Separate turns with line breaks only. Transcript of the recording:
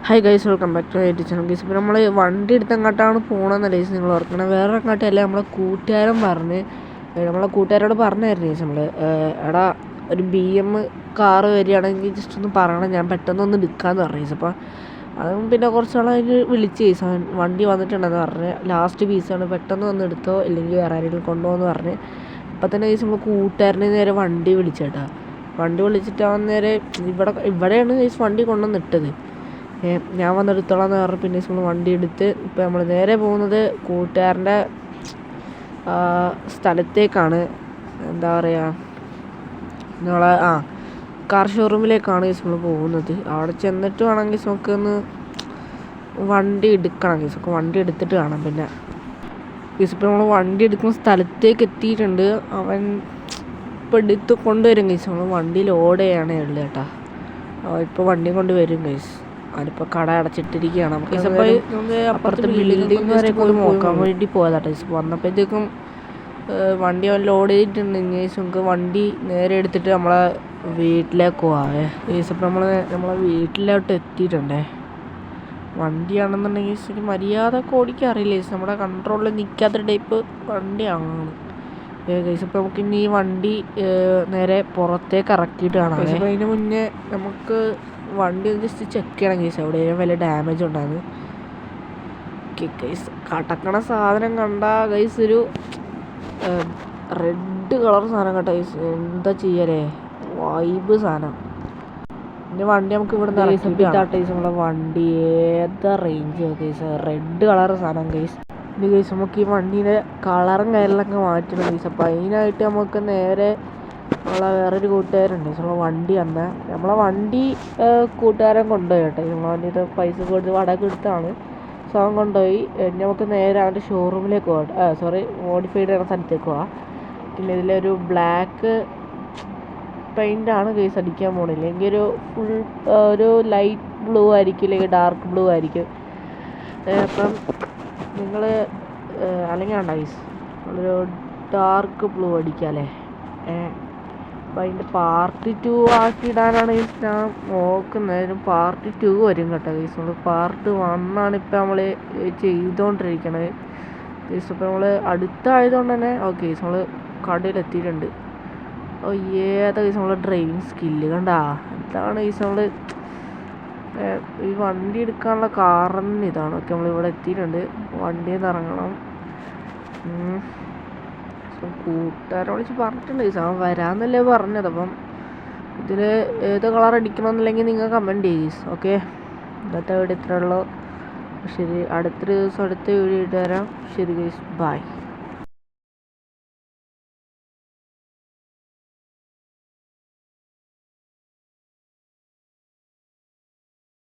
Hi guys, welcome back to YouTube channel. Guys, ഇപ്പോൾ നമ്മൾ വണ്ടി എടുത്തങ്ങോട്ടാണ് പോകണമെന്നല്ല ഗൈസ് നിങ്ങൾ ഓർക്കണം. വേറെ അങ്ങോട്ടല്ല, നമ്മളെ കൂട്ടുകാരൻ നമ്മളെ കൂട്ടുകാരോട് പറഞ്ഞായിരുന്നു ഗൈസ് നമ്മൾ എടാ ഒരു BM കാറ് വരികയാണെങ്കിൽ ജസ്റ്റ് ഒന്ന് പറയണം, ഞാൻ പെട്ടെന്ന് എടുക്കാമെന്ന് പറഞ്ഞു ഗൈസ്. അപ്പോൾ അതും പിന്നെ കുറച്ചാളതിന് വിളിച്ച് ഗൈസ്, വണ്ടി വന്നിട്ടുണ്ടെന്ന് പറഞ്ഞ് ലാസ്റ്റ് പീസാണ്, പെട്ടെന്ന് വന്ന് എടുത്തോ ഇല്ലെങ്കിൽ വേറെ ആരെങ്കിലും കൊണ്ടുപോകുമെന്ന് പറഞ്ഞ്. അപ്പം തന്നെ ഗൈസ് നമ്മൾ കൂട്ടുകാരനെ നേരെ വണ്ടി വിളിച്ചേട്ടാ. വണ്ടി വിളിച്ചിട്ട് അവൻ നേരെ ഇവിടെയാണ് ഗൈസ് വണ്ടി കൊണ്ടുവന്നിട്ടത്. ഞാൻ വന്നെടുത്തോളാം എന്ന് പറഞ്ഞ് പിന്നെ നമ്മൾ വണ്ടി എടുത്ത് ഇപ്പോൾ നമ്മൾ നേരെ പോകുന്നത് കൂട്ടുകാരൻ്റെ സ്ഥലത്തേക്കാണ്. എന്താ പറയുക, നമ്മളെ കാർ ഷോറൂമിലേക്കാണ് നമ്മൾ പോകുന്നത്. അവിടെ ചെന്നിട്ട് വേണമെങ്കിൽ നമുക്കൊന്ന് വണ്ടി എടുക്കണം. നമുക്ക് വണ്ടി എടുത്തിട്ട് കാണാം. പിന്നെ ഇപ്പോൾ നമ്മൾ വണ്ടി എടുക്കുന്ന സ്ഥലത്തേക്ക് എത്തിയിട്ടുണ്ട്. അവൻ ഇപ്പോൾ എടുത്ത് കൊണ്ടുവരും ഗൈസ്. നമ്മൾ വണ്ടി ലോഡ് ചെയ്യാനേ ഉള്ളു കേട്ടാ. ഇപ്പോൾ വണ്ടി കൊണ്ട് വരും ഗൈസ്. അതിപ്പോൾ കട അടച്ചിട്ടിരിക്കുകയാണ്. നമുക്ക് അപ്പുറത്തെ ബിൽഡിംഗ് വരെ പോയി നോക്കാൻ വേണ്ടി പോയതാട്ടെ. വന്നപ്പോഴത്തേക്കും വണ്ടി അവൻ ലോഡ് ചെയ്തിട്ടുണ്ടെങ്കിൽ നമുക്ക് വണ്ടി നേരെ എടുത്തിട്ട് നമ്മളെ വീട്ടിലേക്ക് പോവാവേ. ഇപ്പോൾ നമ്മളെ വീട്ടിലോട്ട് എത്തിയിട്ടുണ്ടേ. വണ്ടിയാണെന്നുണ്ടെങ്കിൽ ശരി മര്യാദക്ക് ഓടിക്കാൻ അറിയില്ല. നമ്മുടെ കൺട്രോളിൽ നിൽക്കാത്ത ടൈപ്പ് വണ്ടിയാണ് ഗൈസ്. ഇപ്പോൾ നമുക്ക് ഇനി ഈ വണ്ടി നേരെ പുറത്തേക്ക് ഇറക്കിയിട്ട് കാണാം. അപ്പോൾ അതിന് മുന്നേ നമുക്ക് വണ്ടി ജസ്റ്റ് ചെക്ക് ചെയ്യണം ഗൈസ്, എവിടെയും വല്ല ഡാമേജ് ഉണ്ടാകുന്നു. ഗൈസ് കടക്കണ സാധനം കണ്ട ഗൈസ്, ഒരു റെഡ് കളർ സാധനം കേട്ടോ ഗൈസ്. എന്താ ചെയ്യലേ, വൈബ് സാധനം. പിന്നെ വണ്ടി നമുക്ക് ഇവിടെ നിന്ന് ഇറക്കിയിട്ടാട്ടെ ഗൈസ്. നമ്മളെ വണ്ടി ഏതാ റേഞ്ച് ഗൈസ്, റെഡ് കളർ സാധനം ഗൈസ്. ഇനി ഗൈസ് നമുക്ക് ഈ വണ്ടീൻ്റെ കളറും കാര്യങ്ങളൊക്കെ മാറ്റണം ഗൈസ്. അപ്പോൾ അതിനായിട്ട് നമുക്ക് നേരെ നമ്മളെ വേറൊരു കൂട്ടുകാരുണ്ട്. നമ്മളെ വണ്ടി കൂട്ടുകാരൻ കൊണ്ടുപോയി കേട്ടോ. നമ്മളെ വണ്ടിയുടെ പൈസ കൊടുത്ത് വാടക എടുത്താണ്. സോ അവൻ കൊണ്ടുപോയി. നമുക്ക് നേരെ അവൻ്റെ ഷോറൂമിലേക്ക് പോകാം. മോഡിഫൈഡ് ചെയ്യുന്ന സ്ഥലത്തേക്ക് പോവാം. പിന്നെ ഇതിലൊരു ബ്ലാക്ക് പെയിൻ്റാണ് കേസ് അടിക്കാൻ പോകണില്ല. എങ്കിൽ ഒരു ലൈറ്റ് ബ്ലൂ ആയിരിക്കും, അല്ലെങ്കിൽ ഡാർക്ക് ബ്ലൂ ആയിരിക്കും. അപ്പം നിങ്ങൾ അല്ലെങ്കിൽ വേണ്ട ഗൈസ്, നമ്മളൊരു ഡാർക്ക് ബ്ലൂ അടിക്കാം അല്ലേ. അപ്പോൾ അതിൻ്റെ പാർട്ട് 2 ആക്കിയിടാനാണ് ഗൈസ് ഞാൻ നോക്കുന്നത്. പാർട്ട് 2 വരും കേട്ടോ ഗൈസ്. നമ്മൾ പാർട്ട് 1 ഇപ്പോൾ നമ്മൾ ചെയ്തുകൊണ്ടിരിക്കണത് ഗൈസ്. ഇപ്പോൾ നമ്മൾ അടുത്തായതുകൊണ്ട് തന്നെ ഓക്കെ ഗൈസ്, നമ്മൾ കടയിലെത്തിയിട്ടുണ്ട്. ഏതാ ഗൈസ് നമ്മളെ ഡ്രൈവിങ് സ്കില്ല് കണ്ടാ. ഇതാണ് ഗൈസ് നമ്മൾ ഈ വണ്ടി എടുക്കാനുള്ള കാരണം ഇതാണ്. ഓക്കെ, നമ്മളിവിടെ എത്തിയിട്ടുണ്ട്. വണ്ടിയിൽ നിന്ന് ഇറങ്ങണം. കൂട്ടുകാരെ വിളിച്ച് പറഞ്ഞിട്ടുണ്ട് ഗൈസ്, അവൻ വരാമെന്നല്ലേ പറഞ്ഞത്. അപ്പം ഇതിൽ ഏത് കളർ അടിക്കണമെന്നില്ലെങ്കിൽ നിങ്ങൾ കമൻറ്റ് ചെയ്യ്. ഓക്കെ, ഇന്നത്തെ വീഡിയോ ഇത്രയുള്ളൂ. ശരി, അടുത്തൊരു ദിവസം അടുത്ത വീഡിയോ ഇട്ട് തരാം. ശരി ഗൈസ്, ബൈ.